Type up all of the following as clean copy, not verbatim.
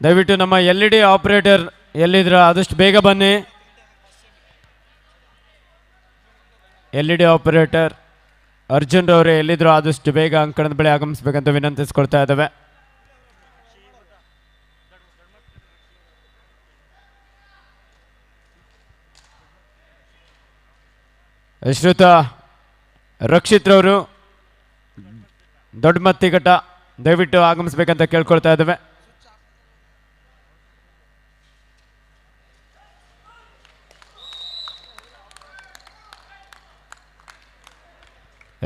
ದಯವಿಟ್ಟು ನಮ್ಮ LED operator ಎಲ್ಲಿದ್ರ ಆದಷ್ಟು ಬೇಗ ಬನ್ನಿ. LED ಆಪರೇಟರ್ ಅರ್ಜುನ್ ರವರೇ ಎಲ್ಲಿದ್ರು ಆದಷ್ಟು ಬೇಗ ಅಂಕಣದ ಬಳಿ ಆಗಮಿಸಬೇಕಂತ ವಿನಂತಿಸ್ಕೊಳ್ತಾ ಇದ್ದಾವೆ. ಶ್ರೀಯುತ ರಕ್ಷಿತ್ ರವರು ದೊಡ್ಡ ಮತ್ತಿಘಟ್ಟ ದಯವಿಟ್ಟು ಆಗಮಿಸಬೇಕಂತ ಕೇಳ್ಕೊಳ್ತಾ ಇದ್ದಾವೆ.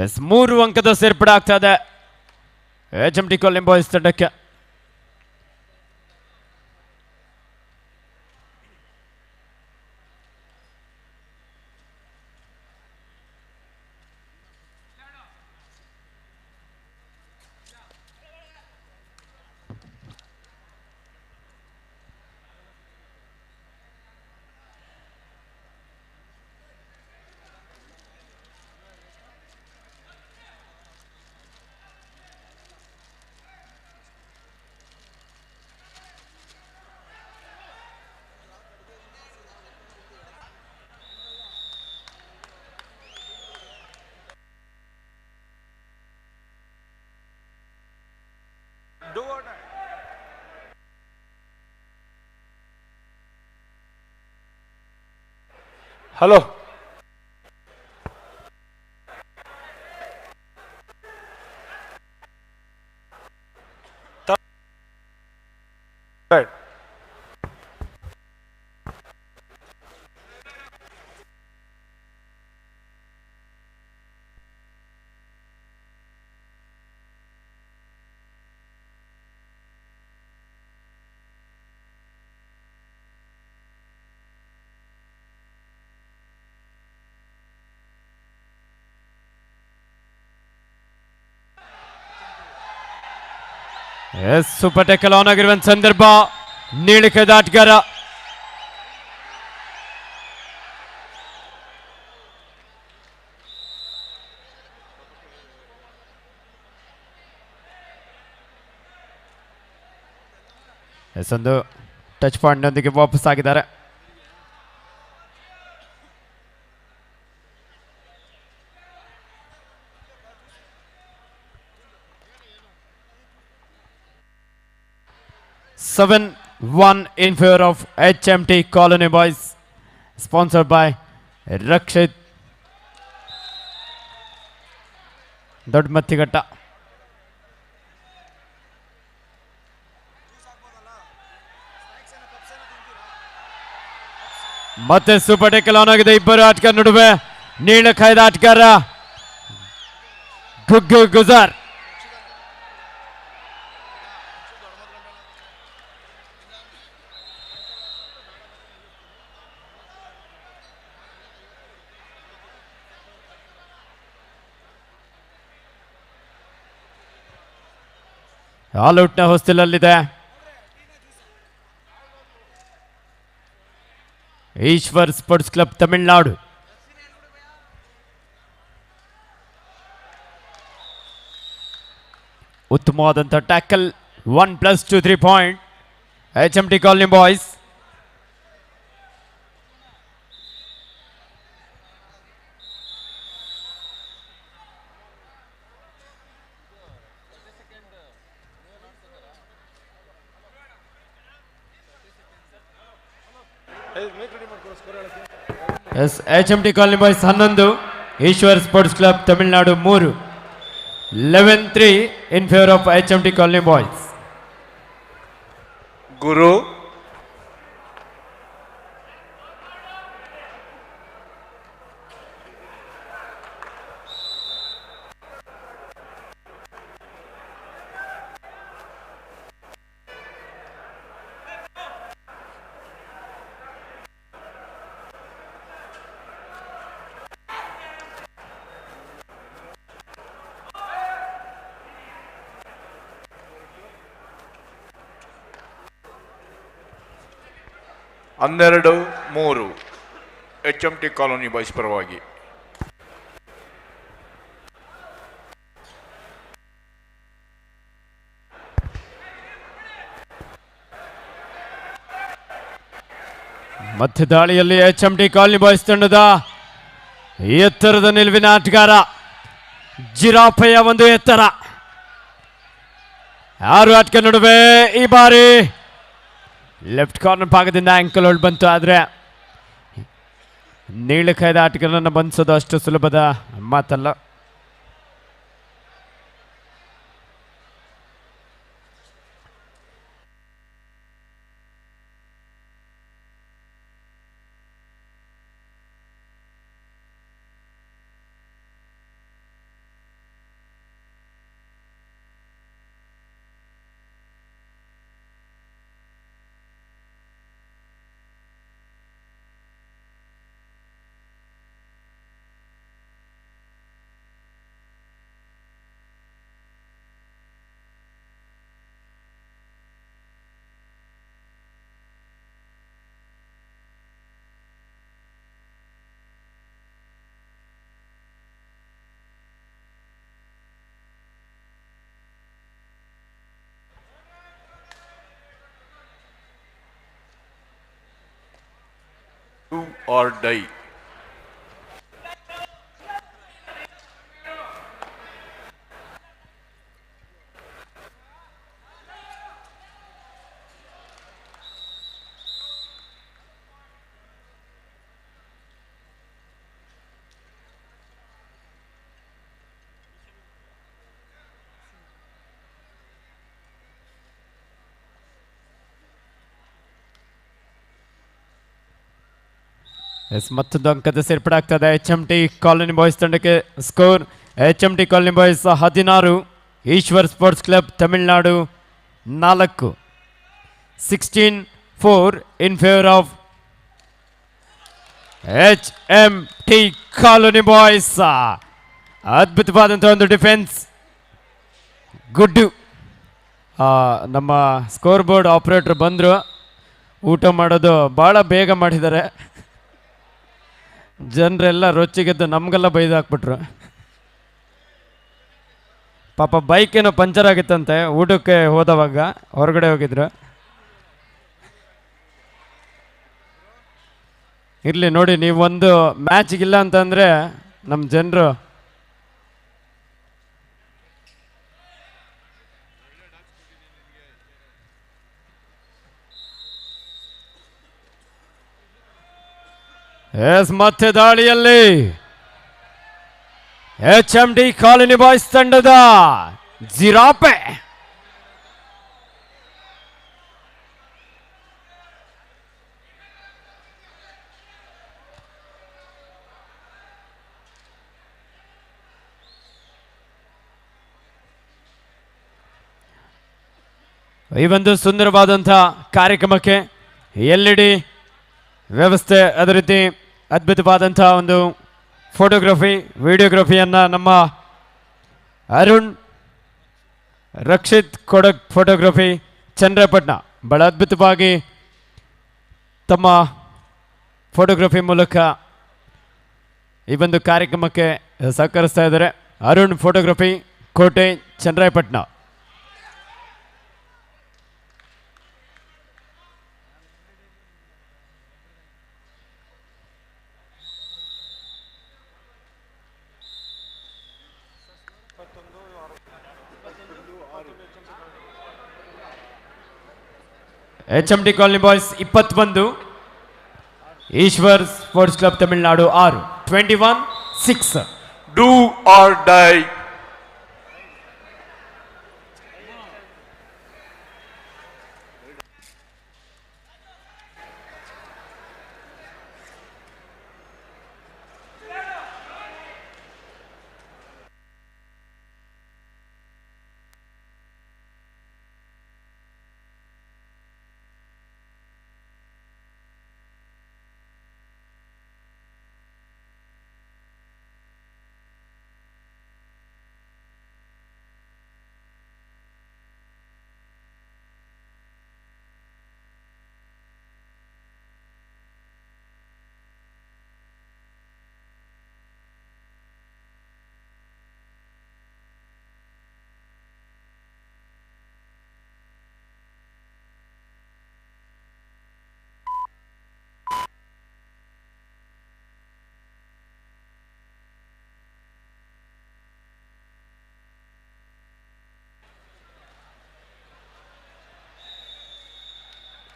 ಎಸ್ 3 ಅಂಕದ ಸೇರ್ಪಡೆ ಆಗ್ತಾ ಇದೆ HMT ಕಾಲನಿ ಬಾಯ್ಸ್ ತಂಡಕ್ಕೆ. ಹಲೋ ಎಸ್ ಸೂಪರ್ ಟೆಕಲ್ ಆನ್ ಆಗಿರುವಂತ ಸಂದರ್ಭ. ನೀಳಿಕೆ ಆಟಗಾರ ಎಸ್ ಒಂದು ಟಚ್ ಪಾಯಿಂಟ್ ನೊಂದಿಗೆ ವಾಪಸ್ ಆಗಿದ್ದಾರೆ. (7-1) in favor of HMT Colony Boys, sponsored by Rakshit ದೊಡ್ಡಮತ್ತಿಘಟ್ಟ. ಮತ್ತೆ ಸೂಪರ್ ಟೆಕಲ್ ಆನ್ ಆಗಿದೆ ಇಬ್ಬರು ಆಟಗಾರ ನಡುವೆ. ನೀಳಕಾಯ್ದ ಆಟಗಾರ ಗುಗ್ಗು ಗುಜಾರ್ ಆಲ್ಔಟ್ನ ಹೊಸ್ತಿಲಲ್ಲಿದೆ. Eshwar sports club Tamil Nadu. ಉತ್ತಮವಾದಂಥ tackle 1+2 3 point HMT colony boys. Yes HMT colony boys 11, Eshwar sports club Tamil Nadu 3. 11-3 in favor of HMT colony boys. ಗುರು ಹನ್ನೆರಡು 3 HMT ಕಾಲೋನಿ ಬಾಯ್ಸ್ ಪರವಾಗಿ. ಮತ್ತೆ ದಾಳಿಯಲ್ಲಿ HMT ಕಾಲನಿ ಬಾಯ್ಸ್ ತಂಡದ ಎತ್ತರದ ನಿಲುವಿನ ಆಟಗಾರ ಜಿರಾಫೆಯ ಒಂದು ಎತ್ತರ. 6 ಆಟಗಾರ ನಡುವೆ ಈ ಬಾರಿ ಲೆಫ್ಟ್ ಕಾರ್ನರ್ ಭಾಗದಿಂದ ಆಂಕಲ್ ಹೋಲ್ಡ್ ಬಂತು. ಆದರೆ ನೀಳಕಾಯ್ದ ಆಟಗಾರರನ್ನು ಬಂಧಿಸೋದು ಅಷ್ಟು ಸುಲಭದ ಮಾತಲ್ಲ. Do or die. ಮತ್ತೊಂದು ಅಂಕದ ಸೇರ್ಪಡಾಗ್ತದೆ HMT ಕಾಲನಿ ಬಾಯ್ಸ್ ತಂಡಕ್ಕೆ. Score HMT colony boys 16, Ishwar sports club Tamil Nadu 4. 16-4 in favour of HMT colony boys. ಅದ್ಭುತವಾದಂಥ ಒಂದು ಡಿಫೆನ್ಸ್, ಗುಡ್ಡು. ನಮ್ಮ ಸ್ಕೋರ್ ಬೋರ್ಡ್ ಆಪರೇಟರ್ ಬಂದರು, ಊಟ ಮಾಡೋದು ಭಾಳ ಬೇಗ ಮಾಡಿದ್ದಾರೆ. ಜನರೆಲ್ಲ ರೊಚ್ಚಿಗೆದ್ದು ನಮಗೆಲ್ಲ ಬೈದು ಹಾಕ್ಬಿಟ್ರು. ಪಾಪ ಬೈಕ್ ಏನೋ ಪಂಚರ್ ಆಗಿತ್ತಂತೆ, ಊಟಕ್ಕೆ ಹೋದವಾಗ ಹೊರಗಡೆ ಹೋಗಿದ್ರು. ಇರಲಿ ನೋಡಿ, ನೀವು ಒಂದು ಮ್ಯಾಚ್ಗಿಲ್ಲ ಅಂತಂದರೆ ನಮ್ಮ ಜನರು ಮತ್ತೆ ದಾಳಿಯಲ್ಲಿ HMT ಕಾಲನಿ ಬಾಯ್ಸ್ ತಂಡದ ಜಿರಾಫೆ ಈ ಒಂದು ಸುಂದರವಾದಂಥ ಕಾರ್ಯಕ್ರಮಕ್ಕೆ LED ವ್ಯವಸ್ಥೆ, ಅದೇ ರೀತಿ ಅದ್ಭುತವಾದಂಥ ಒಂದು ಫೋಟೋಗ್ರಫಿ ವಿಡಿಯೋಗ್ರಫಿಯನ್ನು ನಮ್ಮ ಅರುಣ್ ರಕ್ಷಿತ್ ಕೊಡಕ್ ಫೋಟೋಗ್ರಫಿ ಚಂದ್ರಪಟ್ಟಣ ಬಹಳ ಅದ್ಭುತವಾಗಿ ತಮ್ಮ ಫೋಟೋಗ್ರಫಿ ಮೂಲಕ ಈ ಒಂದು ಕಾರ್ಯಕ್ರಮಕ್ಕೆ ಸಹಕರಿಸ್ತಾ ಇದ್ದಾರೆ. ಅರುಣ್ ಫೋಟೋಗ್ರಫಿ, ಕೋಟೆ, Chandrayapatna. HMT colony boys 21, Ishwar sports club Tamil Nadu 6. 21-6. Do or die.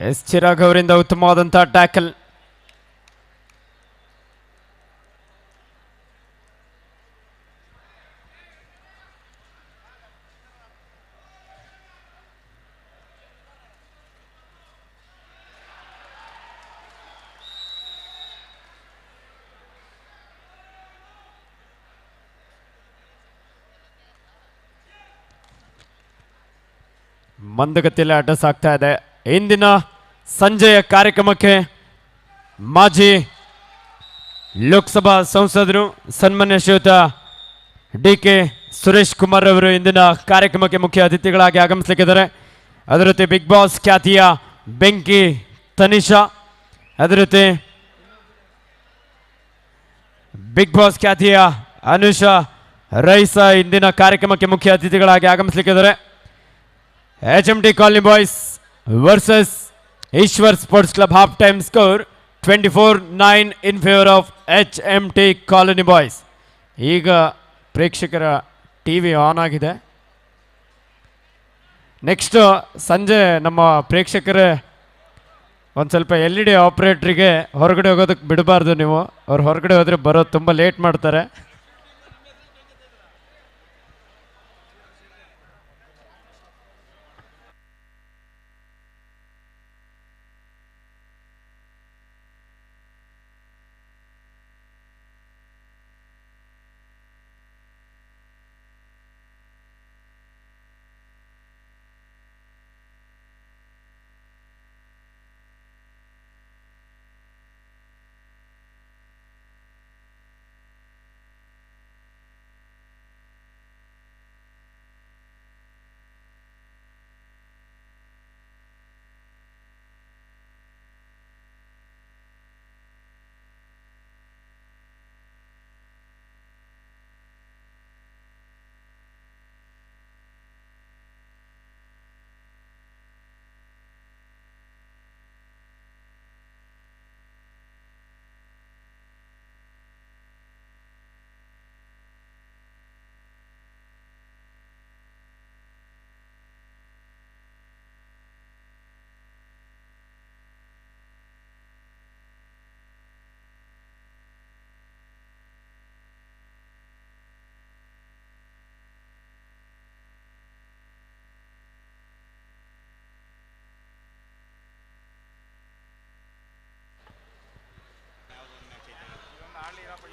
S Chirag ಅವರಿಂದ ಉತ್ತಮವಾದಂಥ ಟ್ಯಾಕಲ್. ಮಂದಗತಿಯಲ್ಲಿ ಆಟ ಸಾಗ್ತಾ ಇದೆ. ಇಂದಿನ ಸಂಜೆಯ ಕಾರ್ಯಕ್ರಮಕ್ಕೆ ಮಾಜಿ ಲೋಕಸಭಾ ಸಂಸದರು ಸನ್ಮಾನ್ಯ ಶ್ರೀಯುತ ಡಿ.ಕೆ. ಸುರೇಶ್ ಕುಮಾರ್ ಅವರು ಇಂದಿನ ಕಾರ್ಯಕ್ರಮಕ್ಕೆ ಮುಖ್ಯ ಅತಿಥಿಗಳಾಗಿ ಆಗಮಿಸಲಿಕ್ಕಿದ್ದಾರೆ. ಅದೇ ರೀತಿ ಬಿಗ್ ಬಾಸ್ ಖ್ಯಾತಿಯ ಬೆಂಕಿ ತನಿಷಾ, ಅದೇ ರೀತಿ ಬಿಗ್ ಬಾಸ್ ಖ್ಯಾತಿಯ ಅನುಷಾ ರೈಸಾ ಇಂದಿನ ಕಾರ್ಯಕ್ರಮಕ್ಕೆ ಮುಖ್ಯ ಅತಿಥಿಗಳಾಗಿ ಆಗಮಿಸಲಿಕ್ಕಿದ್ದಾರೆ. HMT colony boys versus Ishwar sports club half time score 24-9 in favour of HMT colony boys. ಈಗ ಪ್ರೇಕ್ಷಕರ ಟಿವಿ ಆನ್ ಆಗಿದೆ. ನೆಕ್ಸ್ಟ್ ಸಂಜೆ ನಮ್ಮ ಪ್ರೇಕ್ಷಕರೇ ಒಂದು ಸ್ವಲ್ಪ LED ಆಪ್ರೇಟ್ರಿಗೆ ಹೊರಗಡೆ ಹೋಗೋದಕ್ಕೆ ಬಿಡಬಾರ್ದು. ನೀವು ಅವ್ರು ಹೊರಗಡೆ ಹೋದರೆ ಬರೋದು ತುಂಬ ಲೇಟ್ ಮಾಡ್ತಾರೆ.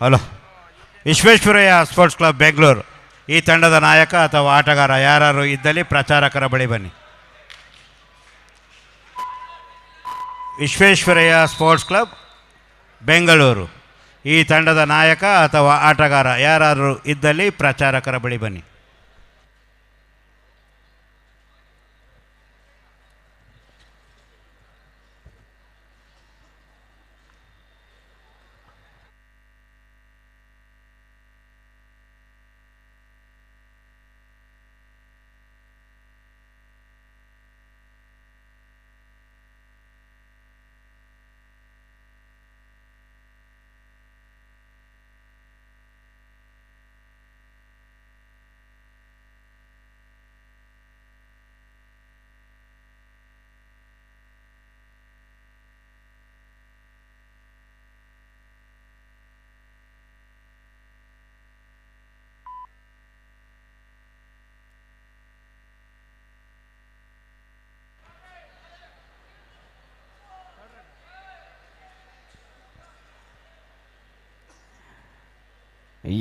Hello, Visvesvaraya sports club Bengaluru ಈ ತಂಡದ ನಾಯಕ ಅಥವಾ ಆಟಗಾರ ಯಾರು ಇದ್ದಲ್ಲಿ ಪ್ರಚಾರಕರ ಬಳಿ ಬನ್ನಿ. ವಿಶ್ವೇಶ್ವರಯ್ಯ ಸ್ಪೋರ್ಟ್ಸ್ ಕ್ಲಬ್ ಬೆಂಗಳೂರು ಈ ತಂಡದ ನಾಯಕ ಅಥವಾ ಆಟಗಾರ ಯಾರು ಇದ್ದಲ್ಲಿ ಪ್ರಚಾರಕರ ಬಳಿ ಬನ್ನಿ.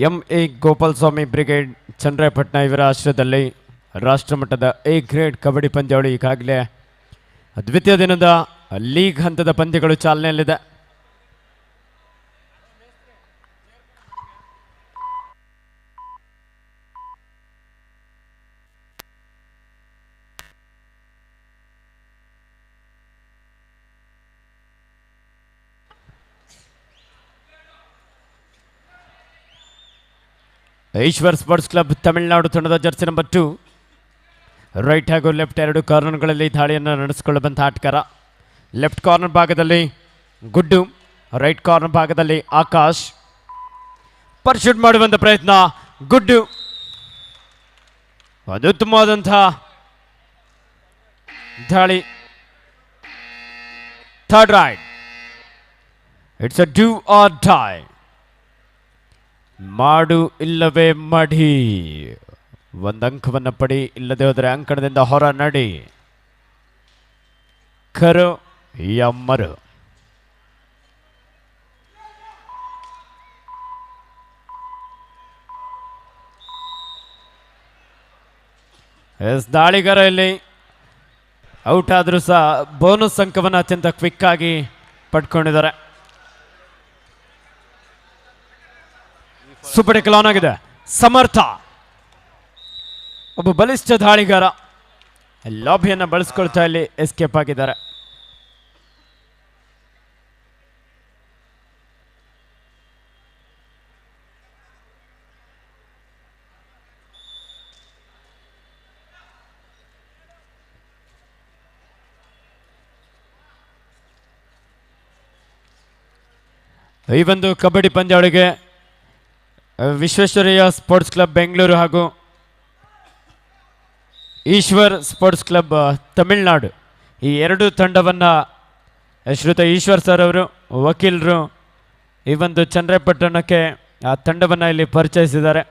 ಎಂ.ಎ. ಗೋಪಾಲಸ್ವಾಮಿ ಬ್ರಿಗೇಡ್ ಚನ್ನರಾಯಪಟ್ಟಣ ಇವರ ಆಶ್ರಯದಲ್ಲಿ ರಾಷ್ಟ್ರಮಟ್ಟದ ಎ ಗ್ರೇಡ್ ಕಬಡ್ಡಿ ಪಂದ್ಯಾವಳಿ ಈಗಾಗಲೇ ದ್ವಿತೀಯ ದಿನದ ಲೀಗ್ ಹಂತದ ಪಂದ್ಯಗಳು ಚಾಲನೆಯಲ್ಲಿದೆ. ಈಶ್ವರ್ ಸ್ಪೋರ್ಟ್ಸ್ ಕ್ಲಬ್ ತಮಿಳುನಾಡು ತಂಡದ ಜರ್ಸಿ ನಂಬರ್ 2 ರೈಟ್ ಹಾಗೂ ಲೆಫ್ಟ್ ಎರಡು ಕಾರ್ನರ್ಗಳಲ್ಲಿ ದಾಳಿಯನ್ನು ನಡೆಸಿಕೊಳ್ಳುವಂಥ ಆಟಗಾರ. ಲೆಫ್ಟ್ ಕಾರ್ನರ್ ಭಾಗದಲ್ಲಿ ಗುಡ್ಡು, ರೈಟ್ ಕಾರ್ನರ್ ಭಾಗದಲ್ಲಿ ಆಕಾಶ್. ಪರ್ಶೂಟ್ ಮಾಡುವಂಥ ಪ್ರಯತ್ನ ಗುಡ್ಡು, ಅದು ಉತ್ತಮವಾದಂಥ ದಾಳಿ. Third ride. It's a do or die. ಮಾಡು ಇಲ್ಲವೇ ಮಡಿ. ಒಂದು ಅಂಕವನ್ನು ಪಡಿ, ಇಲ್ಲದೆ ಹೋದರೆ ಅಂಕಣದಿಂದ ಹೊರ ನಡಿ. ಕರು ಯ ಮರು. ದಾಳಿಗಾರ ಇಲ್ಲಿ ಔಟ್ ಆದರೂ ಸಹ ಬೋನಸ್ ಅಂಕವನ್ನು ಅತ್ಯಂತ ಕ್ವಿಕ್ ಆಗಿ ಪಡ್ಕೊಂಡಿದ್ದಾರೆ. ಸೂಪರ್ ಟೆಕಲ್ ಆನ್ ಆಗಿದೆ. ಸಮರ್ಥ ಒಬ್ಬ ಬಲಿಷ್ಠ ದಾಳಿಗಾರ ಲಾಬಿಯನ್ನು ಬಳಸ್ಕೊಳ್ತಾ ಇಲ್ಲಿ ಎಸ್ಕೇಪ್ ಆಗಿದ್ದಾರೆ. ಈ ಒಂದು ಕಬಡ್ಡಿ ಪಂದ್ಯಾವಳಿಗೆ ವಿಶ್ವೇಶ್ವರಯ್ಯ ಸ್ಪೋರ್ಟ್ಸ್ ಕ್ಲಬ್ ಬೆಂಗಳೂರು ಹಾಗೂ ಈಶ್ವರ್ ಸ್ಪೋರ್ಟ್ಸ್ ಕ್ಲಬ್ ತಮಿಳುನಾಡು ಈ ಎರಡು ತಂಡವನ್ನು ಶ್ರೀಯುತ ಈಶ್ವರ್ ಸರ್ ಅವರು ವಕೀಲರು ಈ ಒಂದು ಚನ್ನರಾಯಪಟ್ಟಣಕ್ಕೆ ಆ ತಂಡವನ್ನು ಇಲ್ಲಿ ಪರಿಚಯಿಸಿದ್ದಾರೆ.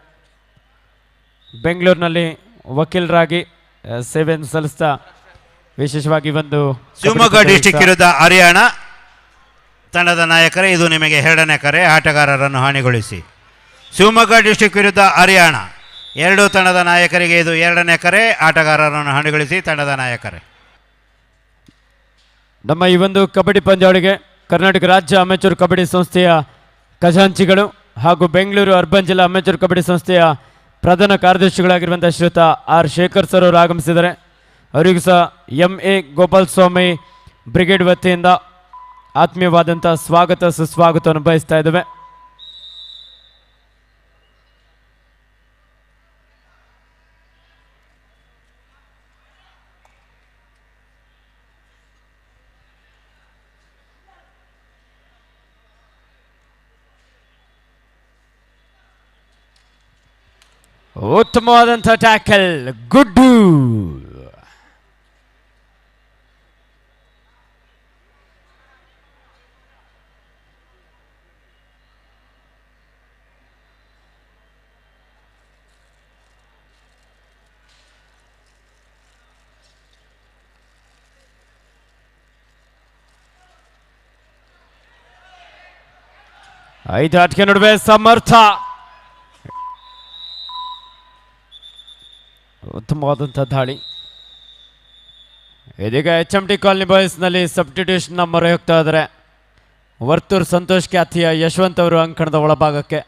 ಬೆಂಗಳೂರಿನಲ್ಲಿ ವಕೀಲರಾಗಿ ಸೇವೆಯನ್ನು ಸಲ್ಲಿಸ್ತಾ ವಿಶೇಷವಾಗಿ ಒಂದು ಶಿವಮೊಗ್ಗ ಡಿಸ್ಟಿಕ್ ವಿರುದ್ಧ ಹರಿಯಾಣ ತಂಡದ ನಾಯಕರೇ, ಇದು ನಿಮಗೆ ಎರಡನೇ ಕರೆ. ಆಟಗಾರರನ್ನು ಹಾನಿಗೊಳಿಸಿ. ಶಿವಮೊಗ್ಗ ಡಿಸ್ಟಿಕ್ ವಿರುದ್ಧ ಹರಿಯಾಣ ಎರಡೂ ತಂಡದ ನಾಯಕರಿಗೆ ಇದು ಎರಡನೇ ಕರೆ. ಆಟಗಾರರನ್ನು ಹಾನಿಗೊಳಿಸಿ ತಂಡದ ನಾಯಕರೇ. ನಮ್ಮ ಈ ಒಂದು ಕಬಡ್ಡಿ ಪಂದ್ಯಾವಳಿಗೆ ಕರ್ನಾಟಕ ರಾಜ್ಯ ಅಮೆಚೂರ್ ಕಬಡ್ಡಿ ಸಂಸ್ಥೆಯ ಖಜಾಂಚಿಗಳು ಹಾಗೂ ಬೆಂಗಳೂರು ಅರ್ಬನ್ ಜಿಲ್ಲಾ ಅಮೆಚೂರ್ ಕಬಡ್ಡಿ ಸಂಸ್ಥೆಯ ಪ್ರಧಾನ ಕಾರ್ಯದರ್ಶಿಗಳಾಗಿರುವಂಥ ಶ್ರೀಯುತ ಆರ್ ಶೇಖರ್ ಸರ್ ಅವರು ಆಗಮಿಸಿದ್ದಾರೆ. ಅವರಿಗೂ ಸಹ MA ಗೋಪಾಲ್ ಸ್ವಾಮಿ ಬ್ರಿಗೇಡ್ ವತಿಯಿಂದ ಆತ್ಮೀಯವಾದಂಥ ಸ್ವಾಗತ ಸುಸ್ವಾಗತವನ್ನು ಬಯಸ್ತಾ ಇದ್ದೇವೆ. ಉತ್ತಮವಾದಂಥ ಟ್ಯಾಕಲ್, ಗುಡ್ಡು. ಐದು ಆಟಿಕೆ ನಡುವೆ ಸಮರ್ಥ ಉತ್ತಮವಾದಂಥ ದಾಳಿ. ಇದೀಗ HMT ಕಾಲನಿ ಬಾಯ್ಸ್ನಲ್ಲಿ ಸಬ್ಸ್ಟಿಟ್ಯೂಷನ್ನ ಮೊರೆ ಹೋಗ್ತಾ ಇದ್ದಾರೆ. ವರ್ತೂರ್ ಸಂತೋಷ್ ಖ್ಯಾತಿಯ ಯಶವಂತ್ ಅವರು ಅಂಕಣದ ಒಳಭಾಗಕ್ಕೆ.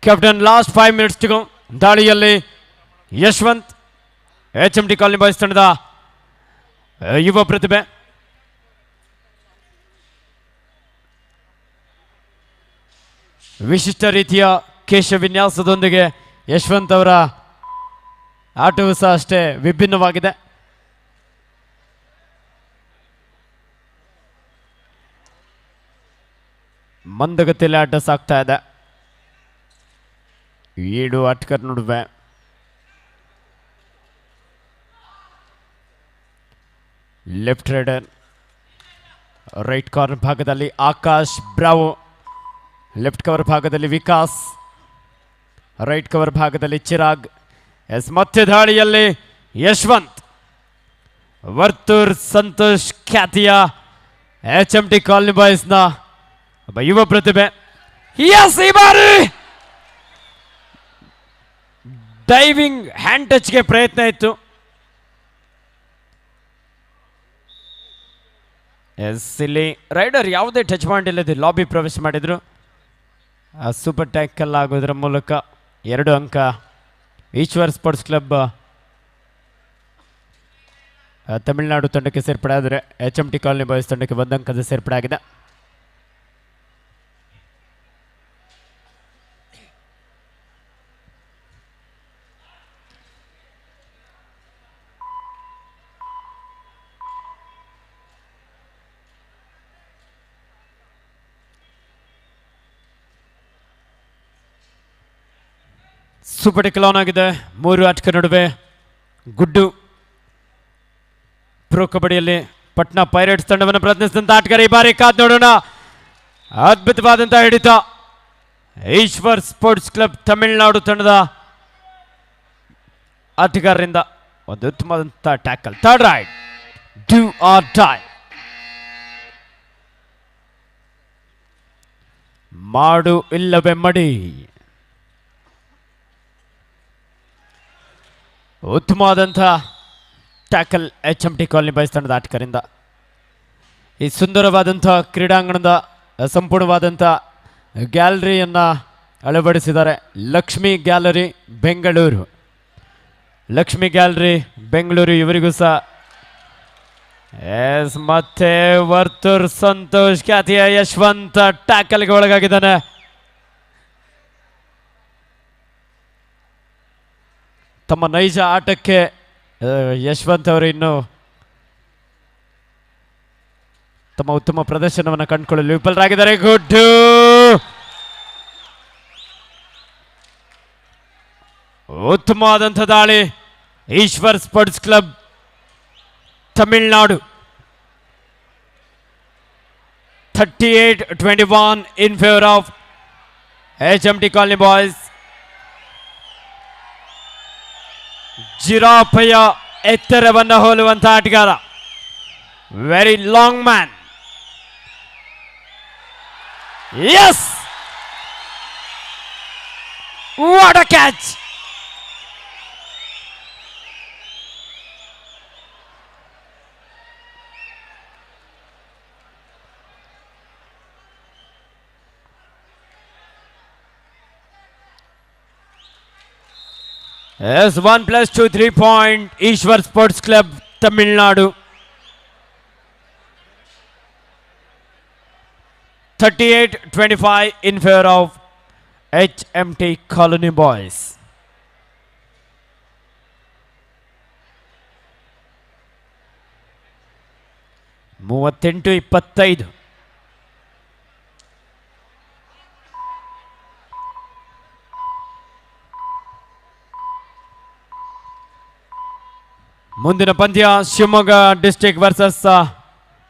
Captain last 5 minutes to go. ದಾಳಿಯಲ್ಲಿ ಯಶವಂತ್ HMT ಕಾಲನಿ ಬಾಯ್ಸ್ ತಂಡದ ಯುವ ಪ್ರತಿಭೆ. ವಿಶಿಷ್ಟ ರೀತಿಯ ಕೇಶ ವಿನ್ಯಾಸದೊಂದಿಗೆ ಯಶವಂತ್ ಅವರ ಆಟವೂ ಸಹ ಅಷ್ಟೇ ವಿಭಿನ್ನವಾಗಿದೆ. ಮಂದಗತಿಯಲ್ಲಿ ಆಟ ಸಾಗ್ತಾ ಇದೆ. 7 ಆಟಗಾರ ನಡುವೆ ಲೆಫ್ಟ್ ರೈಡರ್ ರೈಟ್ ಕಾರ್ನರ್ ಭಾಗದಲ್ಲಿ ಆಕಾಶ್ ಬ್ರಾವೋ, ಲೆಫ್ಟ್ ಕವರ್ ಭಾಗದಲ್ಲಿ ವಿಕಾಸ್, ರೈಟ್ ಕವರ್ ಭಾಗದಲ್ಲಿ ಚಿರಾಗ್. ಮತ್ತೆ ದಾಳಿಯಲ್ಲಿ ಯಶವಂತ್, ವರ್ತೂರ್ ಸಂತೋಷ್ ಖ್ಯಾತಿಯ HMT ಕಾಲನಿ ಬಾಯ್ಸ್ನ ಒಬ್ಬ ಯುವ ಪ್ರತಿಭೆ. ಈ ಬಾರಿ ಡೈವಿಂಗ್ ಹ್ಯಾಂಡ್ ಟಚ್ಗೆ ಪ್ರಯತ್ನ ಇತ್ತು. ಇಲ್ಲಿ ರೈಡರ್ ಯಾವುದೇ ಟಚ್ ಮಾಡಿಲ್ಲದೆ ಲಾಬಿ ಪ್ರವೇಶ ಮಾಡಿದ್ರು. ಸೂಪರ್ ಟ್ಯಾಕಲ್ ಆಗೋದ್ರ ಮೂಲಕ 2 ಅಂಕ ಈಶ್ವರ್ ಸ್ಪೋರ್ಟ್ಸ್ ಕ್ಲಬ್ ತಮಿಳುನಾಡು ತಂಡಕ್ಕೆ ಸೇರ್ಪಡೆ ಆದರೆ HMT ಕಾಲನಿ ಬಾಯ್ಸ್ ತಂಡಕ್ಕೆ 1 ಅಂಕದ ಸೇರ್ಪಡೆ ಆಗಿದೆ. ಸೂಪರ್ ಟೆಕಲ್ ಆನ್ ಆಗಿದೆ. 3 ಆಟಗಾರರ ನಡುವೆ ಗುಡ್ಡು. ಪ್ರೋ ಕಬಡ್ಡಿಯಲ್ಲಿ ಪಟ್ನಾ ಪೈರೇಟ್ಸ್ ತಂಡವನ್ನು ಪ್ರತಿನಿಧಿಸಿದಂಥ ಆಟಗಾರ ಈ ಬಾರಿ ಕಾದ್ ನೋಡೋಣ. ಅದ್ಭುತವಾದಂಥ ಹಿಡಿತ ಈಶ್ವರ್ ಸ್ಪೋರ್ಟ್ಸ್ ಕ್ಲಬ್ ತಮಿಳುನಾಡು ತಂಡದ ಆಟಗಾರರಿಂದ ಒಂದು ಉತ್ತಮವಾದಂಥ tackle. Third right, do or die. ಮಾಡು ಇಲ್ಲವೇ ಮಡಿ. ಉತ್ತಮವಾದಂಥ ಟ್ಯಾಕಲ್ HMT ಕಾಲನಿ ಬಾಯ್ಸ್ ತಂಡದ ಆಟಗಾರರಿಂದ. ಈ ಸುಂದರವಾದಂಥ ಕ್ರೀಡಾಂಗಣದ ಸಂಪೂರ್ಣವಾದಂಥ ಗ್ಯಾಲರಿಯನ್ನು ಅಳವಡಿಸಿದ್ದಾರೆ. ಲಕ್ಷ್ಮಿ ಗ್ಯಾಲರಿ ಬೆಂಗಳೂರು. ಲಕ್ಷ್ಮಿ ಗ್ಯಾಲರಿ ಬೆಂಗಳೂರು ಇವರಿಗೂ ಸಹ ಮತ್ತೆ ವರ್ತೂರ್ ಸಂತೋಷ್ ಖ್ಯಾತಿಯ ಯಶವಂತ ಟ್ಯಾಕಲ್ಗೆ ಒಳಗಾಗಿದ್ದಾನೆ. ತಮ್ಮ ನೈಜ ಆಟಕ್ಕೆ ಯಶವಂತ್ ಅವರು ಇನ್ನು ತಮ್ಮ ಉತ್ತಮ ಪ್ರದರ್ಶನವನ್ನು ಕಂಡುಕೊಳ್ಳಲು ವಿಫಲರಾಗಿದ್ದಾರೆ. ಗುಡ್ಡು. ಉತ್ತಮವಾದಂಥ ದಾಳಿ Eshwar sports club Tamil Nadu. 38-21 in favor of HMT colony boys. ಜಿರಾಫೆಯ ಎತ್ತರವನ್ನು ಹೋಲುವಂಥ ಆಟಗಾರ. Very long man. Yes, what a catch. Yes, 1+2 3-point Ishwar Sports Club Tamil Nadu. 38-25 in favor of HMT Colony Boys. ಮೂವತ್ತೆಂಟು 25. ಮುಂದಿನ ಪಂದ್ಯ Shivamogga district versus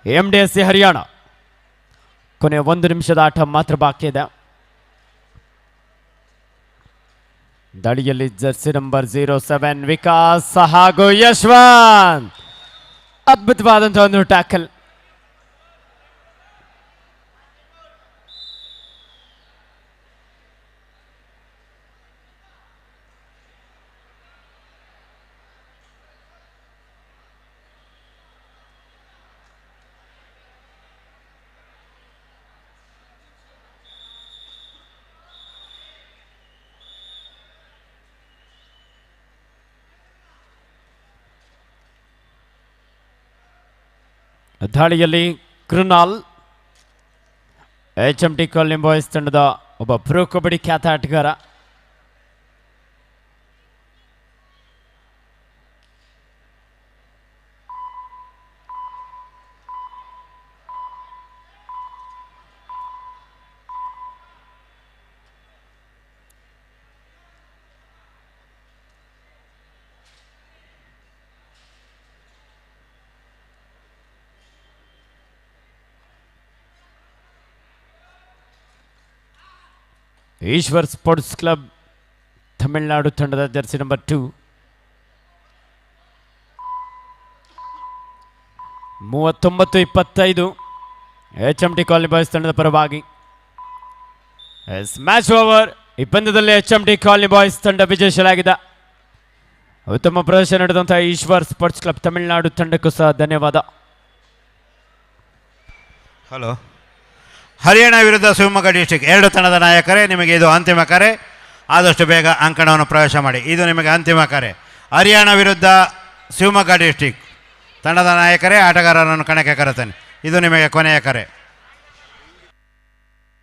MDSC Haryana. ಕೊನೆಯ 1 ನಿಮಿಷದ ಆಟ ಮಾತ್ರ ಬಾಕಿ ಇದೆ. ದಾಳಿಯಲ್ಲಿ ಜರ್ಸಿ ನಂಬರ್ 07 ವಿಕಾಸ್ ಹಾಗೂ ಯಶವಂತ್. ಅದ್ಭುತವಾದಂಥ ಒಂದು ಟ್ಯಾಕಲ್. ದಾಳಿಯಲ್ಲಿ ಕೃನಾಲ್ HMT ಕಾಲನಿ ಬಾಯ್ಸ್ ತಂಡದ ಒಬ್ಬ ಪ್ರೋ ಕಬಡ್ಡಿ ಖ್ಯಾತ ಆಟಗಾರ. ಈಶ್ವರ್ ಸ್ಪೋರ್ಟ್ಸ್ ಕ್ಲಬ್ ತಮಿಳುನಾಡು ತಂಡದ Jersey number 2. 39-25 HMT colony boys ತಂಡದ ಪರವಾಗಿ. Match over. ಈ ಪಂದ್ಯದಲ್ಲಿ HMT ಕಾಲನಿ ಬಾಯ್ಸ್ ತಂಡ ವಿಜಯಶಾಲಿಯಾಗಿದೆ. ಉತ್ತಮ ಪ್ರದರ್ಶನ ನಡೆದಂಥ ಈಶ್ವರ್ ಸ್ಪೋರ್ಟ್ಸ್ ಕ್ಲಬ್ ತಮಿಳುನಾಡು ತಂಡಕ್ಕೂ ಸಹ ಧನ್ಯವಾದ. ಹಲೋ. ಹರಿಯಾಣ ವಿರುದ್ಧ ಶಿವಮೊಗ್ಗ ಡಿಸ್ಟ್ರಿಕ್ಟ್ 2 ತಂಡದ ನಾಯಕರೇ, ನಿಮಗೆ ಇದು ಅಂತಿಮ ಕರೆ. ಆದಷ್ಟು ಬೇಗ ಅಂಕಣವನ್ನು ಪ್ರವೇಶ ಮಾಡಿ. ಇದು ನಿಮಗೆ ಅಂತಿಮ ಕರೆ. ಹರಿಯಾಣ ವಿರುದ್ಧ ಶಿವಮೊಗ್ಗ ಡಿಸ್ಟ್ರಿಕ್ಟ್ ತಂಡದ ನಾಯಕರೇ, ಆಟಗಾರರನ್ನು ಕಣಕ್ಕೆ ಕರೆತೇನೆ. ಇದು ನಿಮಗೆ ಕೊನೆಯ ಕರೆ.